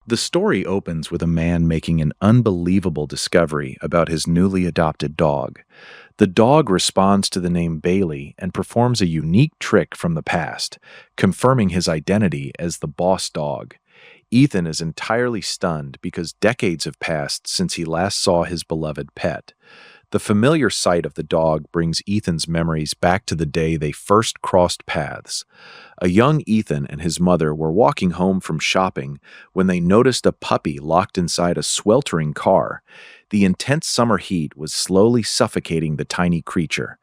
The story opens with a man making an unbelievable discovery about his newly adopted dog. The dog responds to the name Bailey and performs a unique trick from the past, confirming his identity as the boss dog. Ethan is entirely stunned because decades have passed since he last saw his beloved pet. The familiar sight of the dog brings Ethan's memories back to the day they first crossed paths. A young Ethan and his mother were walking home from shopping when they noticed a puppy locked inside a sweltering car. The intense summer heat was slowly suffocating the tiny creature.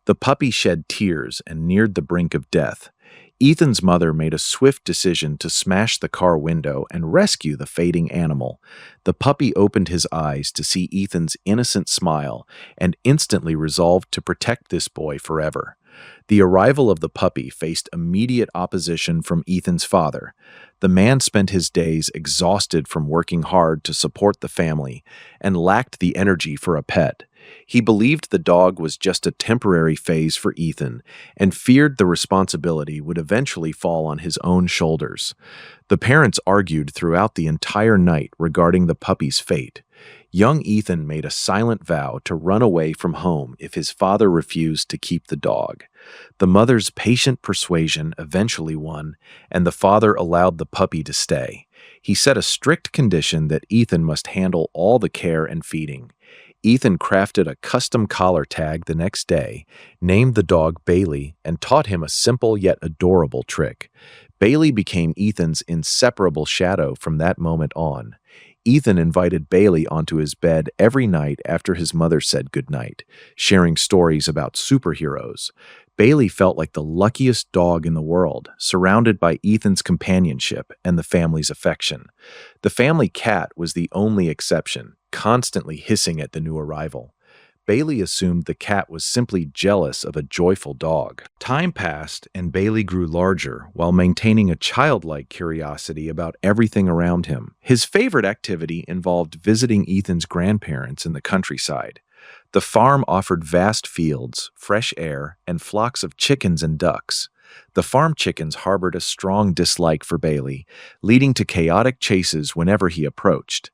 The puppy shed tears and neared the brink of death. Ethan's mother made a swift decision to smash the car window and rescue the fading animal. The puppy opened his eyes to see Ethan's innocent smile and instantly resolved to protect this boy forever. The arrival of the puppy faced immediate opposition from Ethan's father. The man spent his days exhausted from working hard to support the family and lacked the energy for a pet. He believed the dog was just a temporary phase for Ethan and feared the responsibility would eventually fall on his own shoulders. The parents argued throughout the entire night regarding the puppy's fate. Young Ethan made a silent vow to run away from home if his father refused to keep the dog. The mother's patient persuasion eventually won, and the father allowed the puppy to stay. He set a strict condition that Ethan must handle all the care and feeding. Ethan crafted a custom collar tag the next day, named the dog Bailey, and taught him a simple yet adorable trick. Bailey became Ethan's inseparable shadow from that moment on. Ethan invited Bailey onto his bed every night after his mother said goodnight, sharing stories about superheroes. Bailey felt like the luckiest dog in the world, surrounded by Ethan's companionship and the family's affection. The family cat was the only exception, constantly hissing at the new arrival. Bailey assumed the cat was simply jealous of a joyful dog. Time passed, and Bailey grew larger while maintaining a childlike curiosity about everything around him. His favorite activity involved visiting Ethan's grandparents in the countryside. The farm offered vast fields, fresh air, and flocks of chickens and ducks. The farm chickens harbored a strong dislike for Bailey, leading to chaotic chases whenever he approached.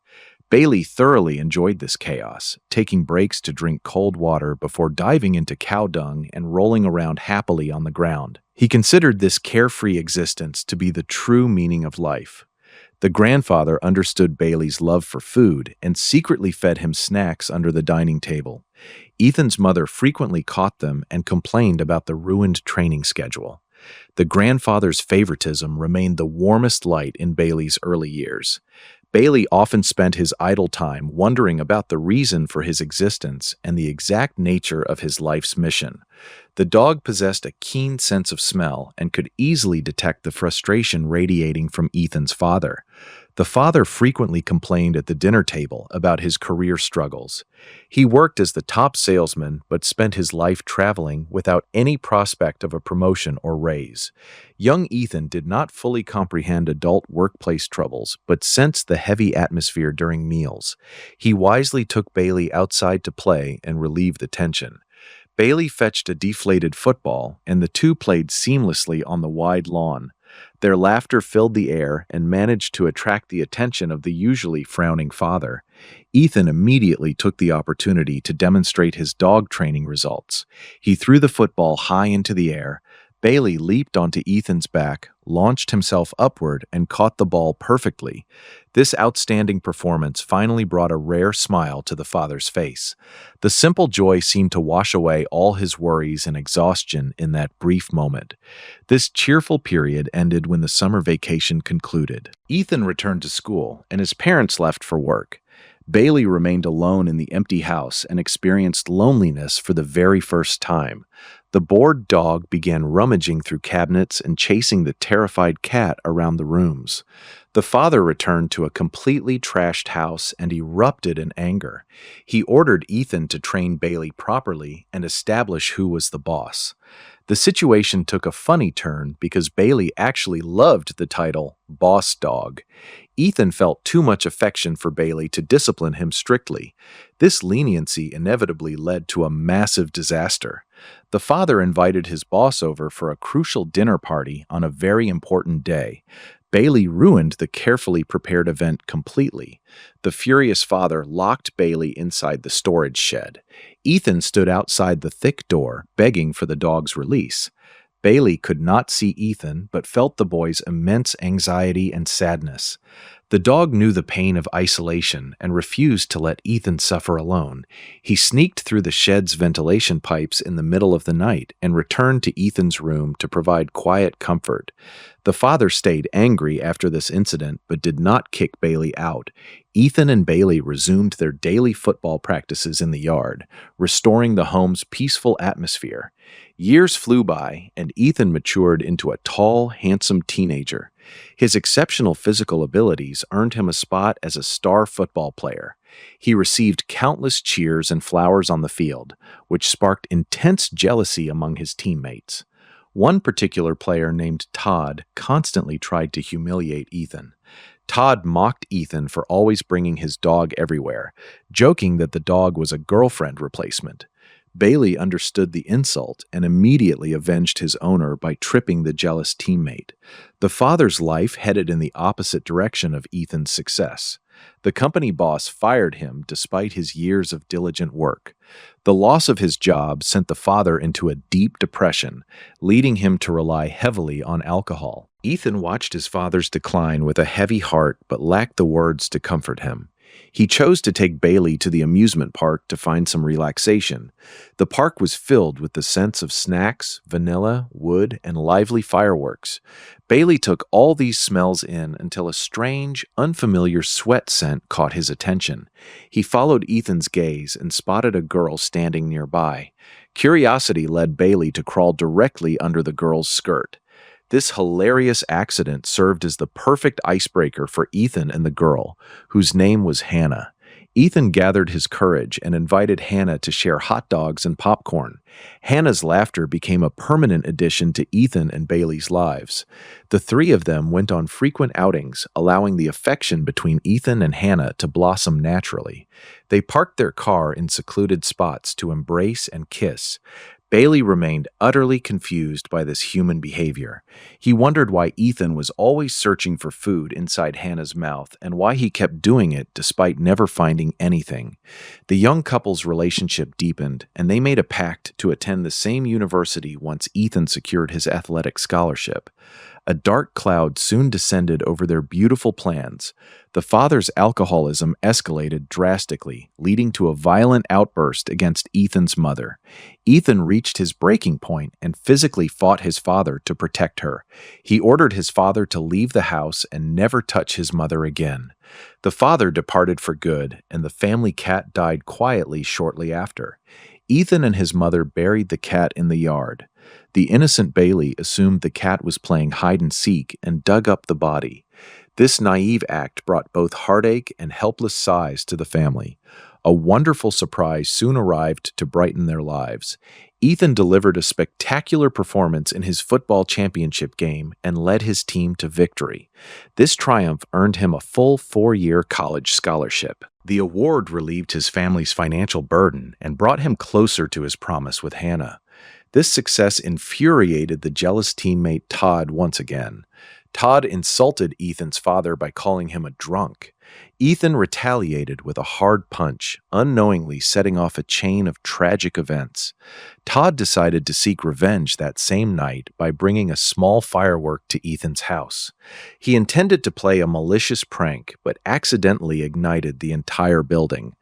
Bailey thoroughly enjoyed this chaos, taking breaks to drink cold water before diving into cow dung and rolling around happily on the ground. He considered this carefree existence to be the true meaning of life. The grandfather understood Bailey's love for food and secretly fed him snacks under the dining table. Ethan's mother frequently caught them and complained about the ruined training schedule. The grandfather's favoritism remained the warmest light in Bailey's early years. Bailey often spent his idle time wondering about the reason for his existence and the exact nature of his life's mission. The dog possessed a keen sense of smell and could easily detect the frustration radiating from Ethan's father. The father frequently complained at the dinner table about his career struggles. He worked as the top salesman but spent his life traveling without any prospect of a promotion or raise. Young Ethan did not fully comprehend adult workplace troubles but sensed the heavy atmosphere during meals. He wisely took Bailey outside to play and relieve the tension. Bailey fetched a deflated football, and the two played seamlessly on the wide lawn. Their laughter filled the air and managed to attract the attention of the usually frowning father. Ethan immediately took the opportunity to demonstrate his dog training results. He threw the football high into the air. Bailey leaped onto Ethan's back, launched himself upward, and caught the ball perfectly. This outstanding performance finally brought a rare smile to the father's face. The simple joy seemed to wash away all his worries and exhaustion in that brief moment. This cheerful period ended when the summer vacation concluded. Ethan returned to school, and his parents left for work. Bailey remained alone in the empty house and experienced loneliness for the very first time. The bored dog began rummaging through cabinets and chasing the terrified cat around the rooms. The father returned to a completely trashed house and erupted in anger. He ordered Ethan to train Bailey properly and establish who was the boss. The situation took a funny turn because Bailey actually loved the title boss dog. Ethan felt too much affection for Bailey to discipline him strictly. This leniency inevitably led to a massive disaster. The father invited his boss over for a crucial dinner party on a very important day. Bailey ruined the carefully prepared event completely. The furious father locked Bailey inside the storage shed. Ethan stood outside the thick door, begging for the dog's release. Bailey could not see Ethan, but felt the boy's immense anxiety and sadness. The dog knew the pain of isolation and refused to let Ethan suffer alone. He sneaked through the shed's ventilation pipes in the middle of the night and returned to Ethan's room to provide quiet comfort. The father stayed angry after this incident but did not kick Bailey out. Ethan and Bailey resumed their daily football practices in the yard, restoring the home's peaceful atmosphere. Years flew by, and Ethan matured into a tall, handsome teenager. His exceptional physical abilities earned him a spot as a star football player. He received countless cheers and flowers on the field, which sparked intense jealousy among his teammates. One particular player named Todd constantly tried to humiliate Ethan. Todd mocked Ethan for always bringing his dog everywhere, joking that the dog was a girlfriend replacement. Bailey understood the insult and immediately avenged his owner by tripping the jealous teammate. The father's life headed in the opposite direction of Ethan's success. The company boss fired him despite his years of diligent work. The loss of his job sent the father into a deep depression, leading him to rely heavily on alcohol. Ethan watched his father's decline with a heavy heart but lacked the words to comfort him. He chose to take Bailey to the amusement park to find some relaxation. The park was filled with the scents of snacks, vanilla, wood, and lively fireworks. Bailey took all these smells in until a strange, unfamiliar sweat scent caught his attention. He followed Ethan's gaze and spotted a girl standing nearby. Curiosity led Bailey to crawl directly under the girl's skirt. This hilarious accident served as the perfect icebreaker for Ethan and the girl, whose name was Hannah. Ethan gathered his courage and invited Hannah to share hot dogs and popcorn. Hannah's laughter became a permanent addition to Ethan and Bailey's lives. The three of them went on frequent outings, allowing the affection between Ethan and Hannah to blossom naturally. They parked their car in secluded spots to embrace and kiss. Bailey remained utterly confused by this human behavior. He wondered why Ethan was always searching for food inside Hannah's mouth and why he kept doing it despite never finding anything. The young couple's relationship deepened, and they made a pact to attend the same university once Ethan secured his athletic scholarship. A dark cloud soon descended over their beautiful plans. The father's alcoholism escalated drastically, leading to a violent outburst against Ethan's mother. Ethan reached his breaking point and physically fought his father to protect her. He ordered his father to leave the house and never touch his mother again. The father departed for good, and the family cat died quietly shortly after. Ethan and his mother buried the cat in the yard. The innocent Bailey assumed the cat was playing hide-and-seek and dug up the body. This naive act brought both heartache and helpless sighs to the family. A wonderful surprise soon arrived to brighten their lives. Ethan delivered a spectacular performance in his football championship game and led his team to victory. This triumph earned him a full 4-year college scholarship. The award relieved his family's financial burden and brought him closer to his promise with Hannah. This success infuriated the jealous teammate Todd once again. Todd insulted Ethan's father by calling him a drunk. Ethan retaliated with a hard punch, unknowingly setting off a chain of tragic events. Todd decided to seek revenge that same night by bringing a small firework to Ethan's house. He intended to play a malicious prank, but accidentally ignited the entire building.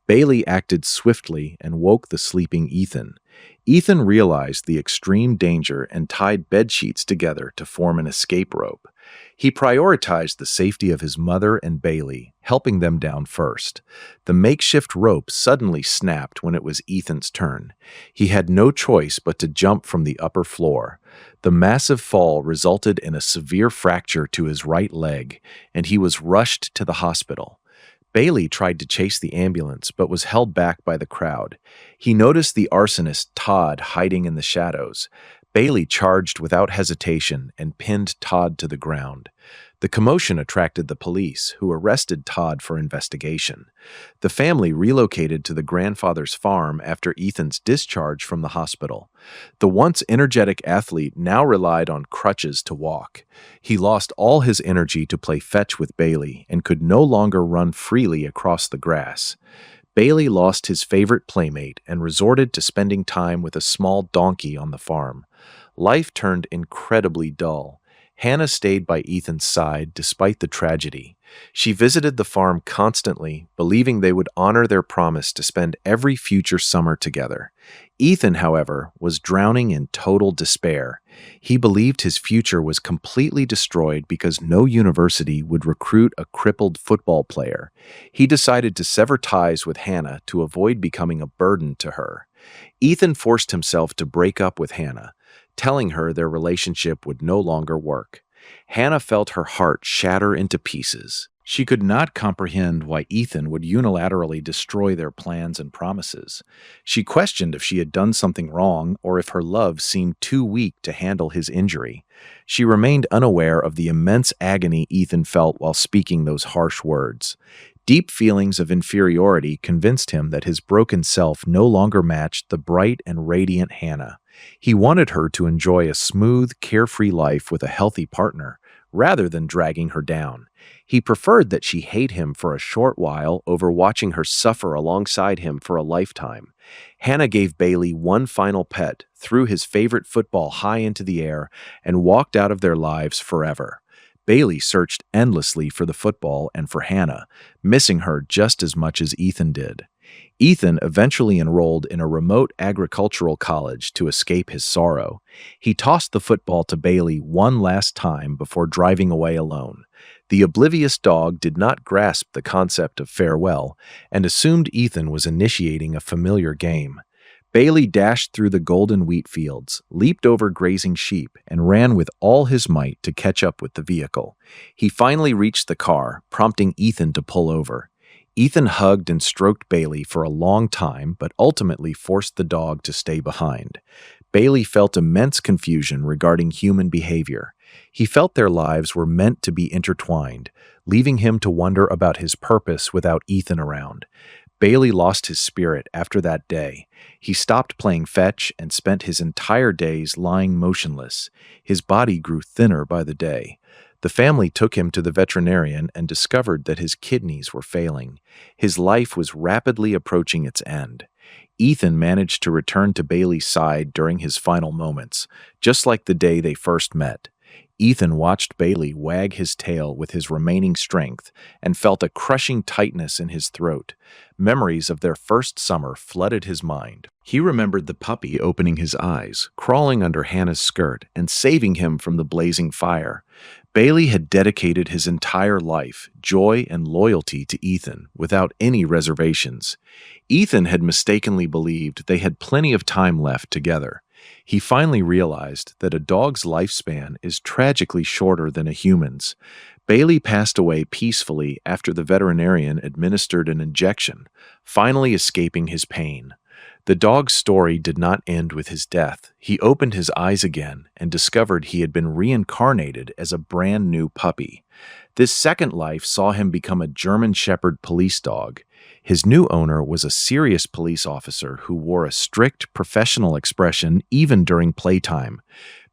Bailey acted swiftly and woke the sleeping Ethan. Ethan realized the extreme danger and tied bedsheets together to form an escape rope. He prioritized the safety of his mother and Bailey, helping them down first. The makeshift rope suddenly snapped when it was Ethan's turn. He had no choice but to jump from the upper floor. The massive fall resulted in a severe fracture to his right leg, and he was rushed to the hospital. Bailey tried to chase the ambulance but was held back by the crowd. He noticed the arsonist Todd hiding in the shadows. Bailey charged without hesitation and pinned Todd to the ground. The commotion attracted the police, who arrested Todd for investigation. The family relocated to the grandfather's farm after Ethan's discharge from the hospital. The once energetic athlete now relied on crutches to walk. He lost all his energy to play fetch with Bailey and could no longer run freely across the grass. Bailey lost his favorite playmate and resorted to spending time with a small donkey on the farm. Life turned incredibly dull. Hannah stayed by Ethan's side despite the tragedy. She visited the farm constantly, believing they would honor their promise to spend every future summer together. Ethan, however, was drowning in total despair. He believed his future was completely destroyed because no university would recruit a crippled football player. He decided to sever ties with Hannah to avoid becoming a burden to her. Ethan forced himself to break up with Hannah, telling her their relationship would no longer work. Hannah felt her heart shatter into pieces. She could not comprehend why Ethan would unilaterally destroy their plans and promises. She questioned if she had done something wrong or if her love seemed too weak to handle his injury. She remained unaware of the immense agony Ethan felt while speaking those harsh words. Deep feelings of inferiority convinced him that his broken self no longer matched the bright and radiant Hannah. He wanted her to enjoy a smooth, carefree life with a healthy partner, rather than dragging her down. He preferred that she hate him for a short while over watching her suffer alongside him for a lifetime. Hannah gave Bailey one final pet, threw his favorite football high into the air, and walked out of their lives forever. Bailey searched endlessly for the football and for Hannah, missing her just as much as Ethan did. Ethan eventually enrolled in a remote agricultural college to escape his sorrow. He tossed the football to Bailey one last time before driving away alone. The oblivious dog did not grasp the concept of farewell and assumed Ethan was initiating a familiar game. Bailey dashed through the golden wheat fields, leaped over grazing sheep, and ran with all his might to catch up with the vehicle. He finally reached the car, prompting Ethan to pull over. Ethan hugged and stroked Bailey for a long time, but ultimately forced the dog to stay behind. Bailey felt immense confusion regarding human behavior. He felt their lives were meant to be intertwined, leaving him to wonder about his purpose without Ethan around. Bailey lost his spirit after that day. He stopped playing fetch and spent his entire days lying motionless. His body grew thinner by the day. The family took him to the veterinarian and discovered that his kidneys were failing. His life was rapidly approaching its end. Ethan managed to return to Bailey's side during his final moments, just like the day they first met. Ethan watched Bailey wag his tail with his remaining strength and felt a crushing tightness in his throat. Memories of their first summer flooded his mind. He remembered the puppy opening his eyes, crawling under Hannah's skirt, and saving him from the blazing fire. Bailey had dedicated his entire life, joy, and loyalty to Ethan, without any reservations. Ethan had mistakenly believed they had plenty of time left together. He finally realized that a dog's lifespan is tragically shorter than a human's. Bailey passed away peacefully after the veterinarian administered an injection, finally escaping his pain. The dog's story did not end with his death. He opened his eyes again and discovered he had been reincarnated as a brand new puppy. This second life saw him become a German Shepherd police dog. His new owner was a serious police officer who wore a strict, professional expression even during playtime.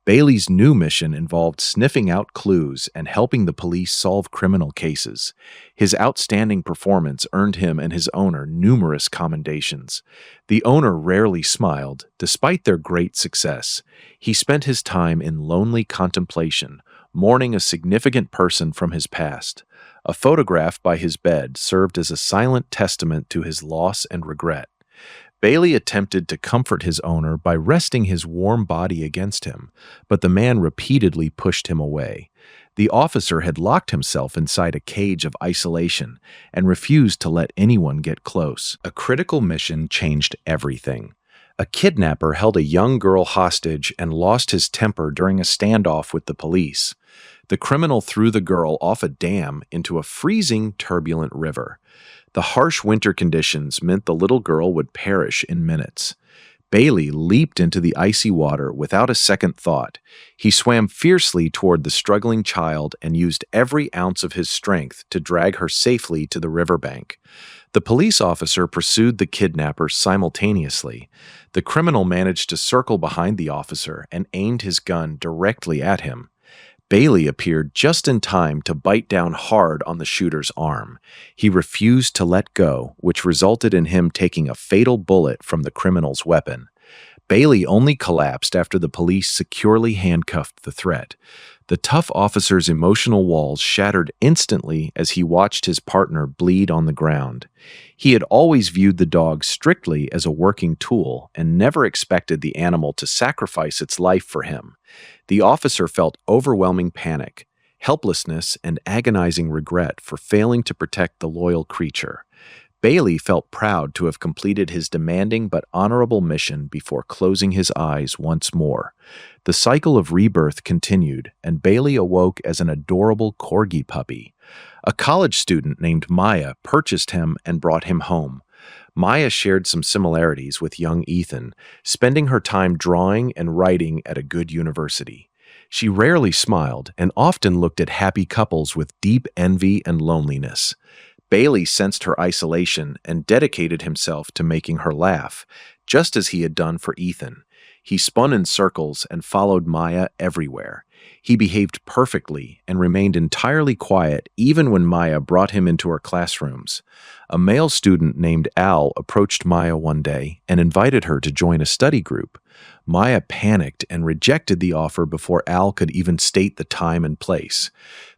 Bailey's new mission involved sniffing out clues and helping the police solve criminal cases. His outstanding performance earned him and his owner numerous commendations. The owner rarely smiled, despite their great success. He spent his time in lonely contemplation, mourning a significant person from his past. A photograph by his bed served as a silent testament to his loss and regret. Bailey attempted to comfort his owner by resting his warm body against him, but the man repeatedly pushed him away. The officer had locked himself inside a cage of isolation and refused to let anyone get close. A critical mission changed everything. A kidnapper held a young girl hostage and lost his temper during a standoff with the police. The criminal threw the girl off a dam into a freezing, turbulent river. The harsh winter conditions meant the little girl would perish in minutes. Bailey leaped into the icy water without a second thought. He swam fiercely toward the struggling child and used every ounce of his strength to drag her safely to the riverbank. The police officer pursued the kidnapper simultaneously. The criminal managed to circle behind the officer and aimed his gun directly at him. Bailey appeared just in time to bite down hard on the shooter's arm. He refused to let go, which resulted in him taking a fatal bullet from the criminal's weapon. Bailey only collapsed after the police securely handcuffed the threat. The tough officer's emotional walls shattered instantly as he watched his partner bleed on the ground. He had always viewed the dog strictly as a working tool and never expected the animal to sacrifice its life for him. The officer felt overwhelming panic, helplessness, and agonizing regret for failing to protect the loyal creature. Bailey felt proud to have completed his demanding but honorable mission before closing his eyes once more. The cycle of rebirth continued, and Bailey awoke as an adorable corgi puppy. A college student named Maya purchased him and brought him home. Maya shared some similarities with young Ethan, spending her time drawing and writing at a good university. She rarely smiled and often looked at happy couples with deep envy and loneliness. Bailey sensed her isolation and dedicated himself to making her laugh, just as he had done for Ethan. He spun in circles and followed Maya everywhere. He behaved perfectly and remained entirely quiet even when Maya brought him into her classrooms. A male student named Al approached Maya one day and invited her to join a study group. Maya panicked and rejected the offer before Al could even state the time and place.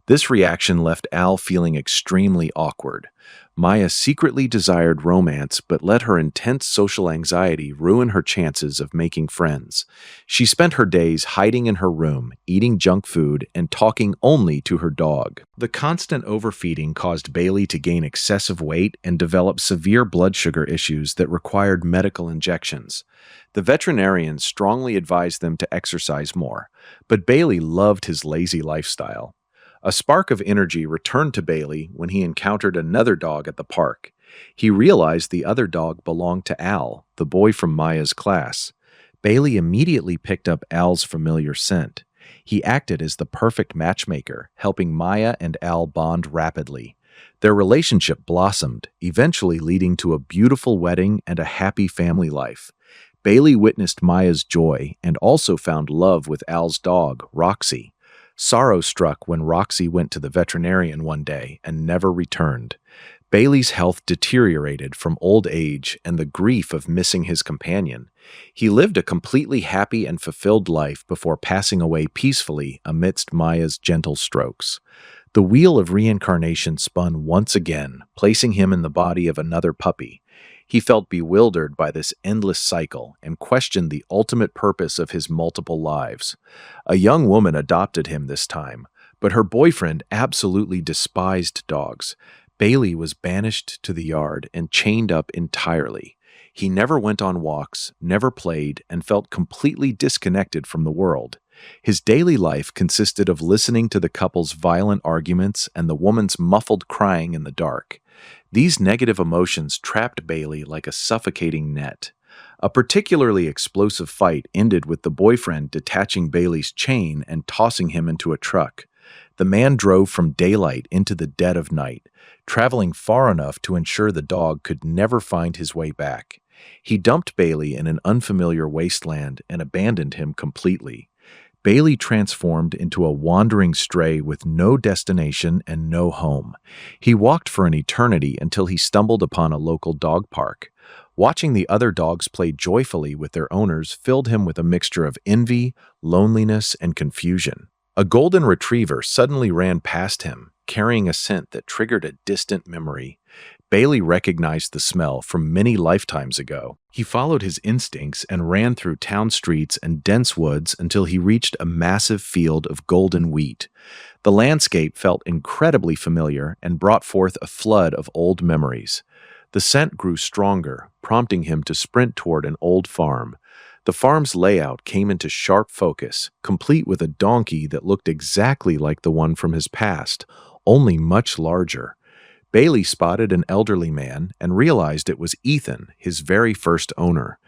This reaction left Al feeling extremely awkward. Maya secretly desired romance, but let her intense social anxiety ruin her chances of making friends. She spent her days hiding in her room, eating junk food, and talking only to her dog. The constant overfeeding caused Bailey to gain excessive weight and develop severe blood sugar issues that required medical injections. The veterinarians strongly advised them to exercise more, but Bailey loved his lazy lifestyle. A spark of energy returned to Bailey when he encountered another dog at the park. He realized the other dog belonged to Al, the boy from Maya's class. Bailey immediately picked up Al's familiar scent. He acted as the perfect matchmaker, helping Maya and Al bond rapidly. Their relationship blossomed, eventually leading to a beautiful wedding and a happy family life. Bailey witnessed Maya's joy and also found love with Al's dog, Roxy. Sorrow struck when Roxy went to the veterinarian one day and never returned. Bailey's health deteriorated from old age and the grief of missing his companion. He lived a completely happy and fulfilled life before passing away peacefully amidst Maya's gentle strokes. The wheel of reincarnation spun once again, placing him in the body of another puppy. He felt bewildered by this endless cycle and questioned the ultimate purpose of his multiple lives. A young woman adopted him this time, but her boyfriend absolutely despised dogs. Bailey was banished to the yard and chained up entirely. He never went on walks, never played, and felt completely disconnected from the world. His daily life consisted of listening to the couple's violent arguments and the woman's muffled crying in the dark. These negative emotions trapped Bailey like a suffocating net. A particularly explosive fight ended with the boyfriend detaching Bailey's chain and tossing him into a truck. The man drove from daylight into the dead of night, traveling far enough to ensure the dog could never find his way back. He dumped Bailey in an unfamiliar wasteland and abandoned him completely. Bailey transformed into a wandering stray with no destination and no home. He walked for an eternity until he stumbled upon a local dog park. Watching the other dogs play joyfully with their owners filled him with a mixture of envy, loneliness, and confusion. A golden retriever suddenly ran past him, carrying a scent that triggered a distant memory. Bailey recognized the smell from many lifetimes ago. He followed his instincts and ran through town streets and dense woods until he reached a massive field of golden wheat. The landscape felt incredibly familiar and brought forth a flood of old memories. The scent grew stronger, prompting him to sprint toward an old farm. The farm's layout came into sharp focus, complete with a donkey that looked exactly like the one from his past, only much larger. Bailey spotted an elderly man and realized it was Ethan, his very first owner.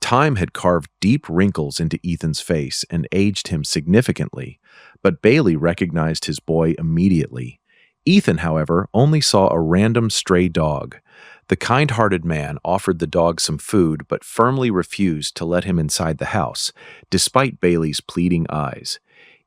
Time had carved deep wrinkles into Ethan's face and aged him significantly, but Bailey recognized his boy immediately. Ethan, however, only saw a random stray dog. The kind-hearted man offered the dog some food but firmly refused to let him inside the house, despite Bailey's pleading eyes.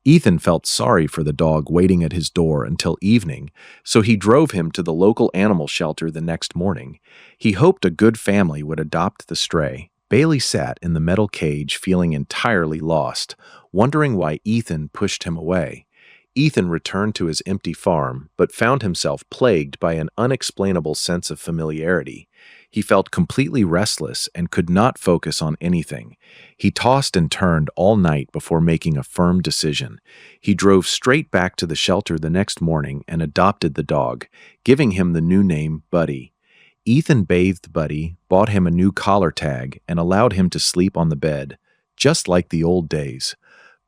Ethan felt sorry for the dog waiting at his door until evening, so he drove him to the local animal shelter the next morning. He hoped a good family would adopt the stray. Bailey sat in the metal cage feeling entirely lost, wondering why Ethan pushed him away. Ethan returned to his empty farm, but found himself plagued by an unexplainable sense of familiarity. He felt completely restless and could not focus on anything. He tossed and turned all night before making a firm decision. He drove straight back to the shelter the next morning and adopted the dog, giving him the new name Buddy. Ethan bathed Buddy, bought him a new collar tag, and allowed him to sleep on the bed, just like the old days.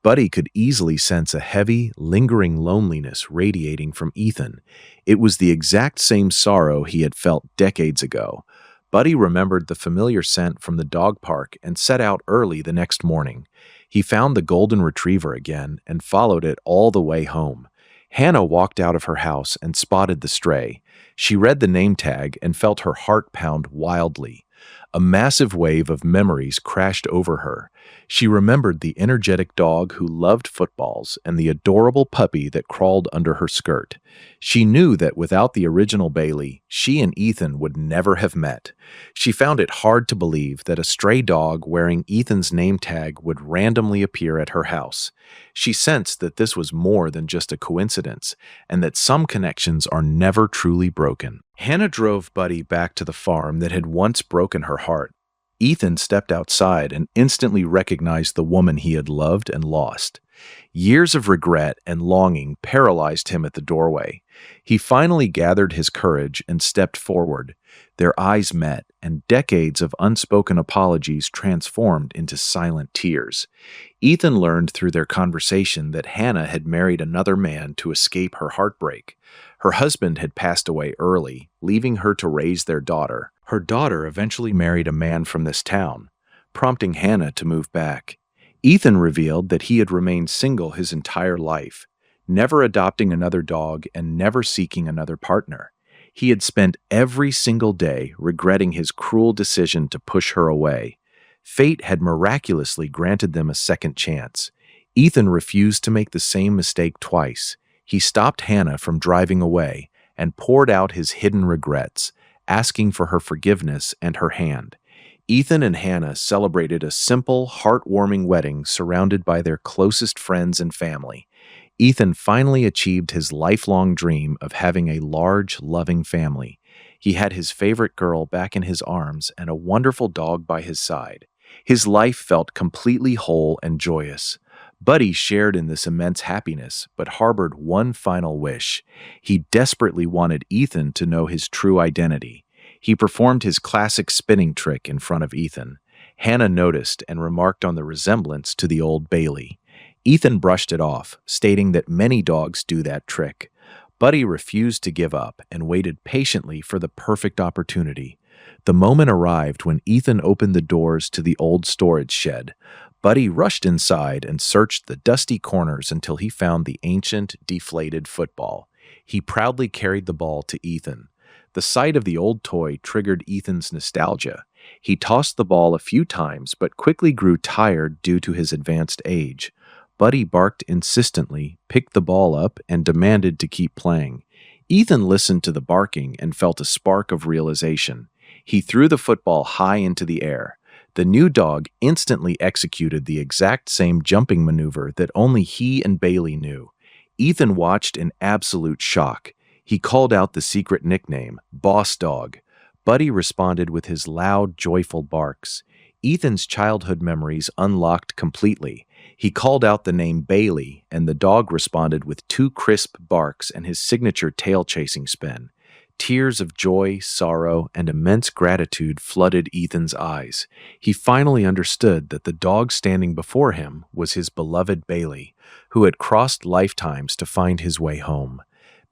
Buddy could easily sense a heavy, lingering loneliness radiating from Ethan. It was the exact same sorrow he had felt decades ago. Buddy remembered the familiar scent from the dog park and set out early the next morning. He found the golden retriever again and followed it all the way home. Hannah walked out of her house and spotted the stray. She read the name tag and felt her heart pound wildly. A massive wave of memories crashed over her. She remembered the energetic dog who loved footballs and the adorable puppy that crawled under her skirt. She knew that without the original Bailey, she and Ethan would never have met. She found it hard to believe that a stray dog wearing Ethan's name tag would randomly appear at her house. She sensed that this was more than just a coincidence, and that some connections are never truly broken. Hannah drove Buddy back to the farm that had once broken her heart. Ethan stepped outside and instantly recognized the woman he had loved and lost. Years of regret and longing paralyzed him at the doorway. He finally gathered his courage and stepped forward. Their eyes met, and decades of unspoken apologies transformed into silent tears. Ethan learned through their conversation that Hannah had married another man to escape her heartbreak. Her husband had passed away early, leaving her to raise their daughter. Her daughter eventually married a man from this town, prompting Hannah to move back. Ethan revealed that he had remained single his entire life, never adopting another dog and never seeking another partner. He had spent every single day regretting his cruel decision to push her away. Fate had miraculously granted them a second chance. Ethan refused to make the same mistake twice. He stopped Hannah from driving away and poured out his hidden regrets, asking for her forgiveness and her hand. Ethan and Hannah celebrated a simple, heartwarming wedding surrounded by their closest friends and family. Ethan finally achieved his lifelong dream of having a large, loving family. He had his favorite girl back in his arms and a wonderful dog by his side. His life felt completely whole and joyous. Buddy shared in this immense happiness, but harbored one final wish. He desperately wanted Ethan to know his true identity. He performed his classic spinning trick in front of Ethan. Hannah noticed and remarked on the resemblance to the old Bailey. Ethan brushed it off, stating that many dogs do that trick. Buddy refused to give up and waited patiently for the perfect opportunity. The moment arrived when Ethan opened the doors to the old storage shed. Buddy rushed inside and searched the dusty corners until he found the ancient, deflated football. He proudly carried the ball to Ethan. The sight of the old toy triggered Ethan's nostalgia. He tossed the ball a few times but quickly grew tired due to his advanced age. Buddy barked insistently, picked the ball up, and demanded to keep playing. Ethan listened to the barking and felt a spark of realization. He threw the football high into the air. The new dog instantly executed the exact same jumping maneuver that only he and Bailey knew. Ethan watched in absolute shock. He called out the secret nickname, Boss Dog. Buddy responded with his loud, joyful barks. Ethan's childhood memories unlocked completely. He called out the name Bailey, and the dog responded with two crisp barks and his signature tail-chasing spin. Tears of joy, sorrow, and immense gratitude flooded Ethan's eyes. He finally understood that the dog standing before him was his beloved Bailey, who had crossed lifetimes to find his way home.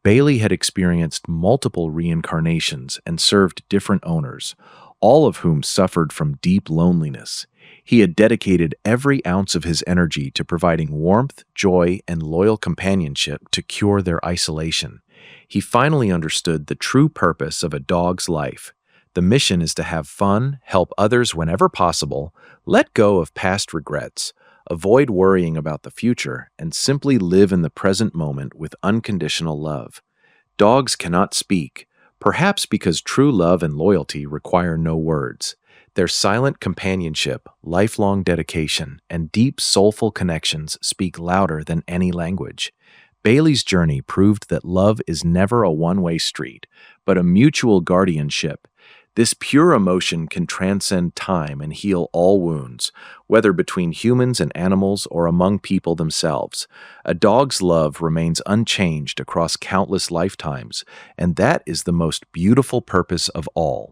Bailey had experienced multiple reincarnations and served different owners, all of whom suffered from deep loneliness. He had dedicated every ounce of his energy to providing warmth, joy, and loyal companionship to cure their isolation. He finally understood the true purpose of a dog's life. The mission is to have fun, help others whenever possible, let go of past regrets, avoid worrying about the future, and simply live in the present moment with unconditional love. Dogs cannot speak, perhaps because true love and loyalty require no words. Their silent companionship, lifelong dedication, and deep soulful connections speak louder than any language. Bailey's journey proved that love is never a one-way street, but a mutual guardianship. This pure emotion can transcend time and heal all wounds, whether between humans and animals or among people themselves. A dog's love remains unchanged across countless lifetimes, and that is the most beautiful purpose of all.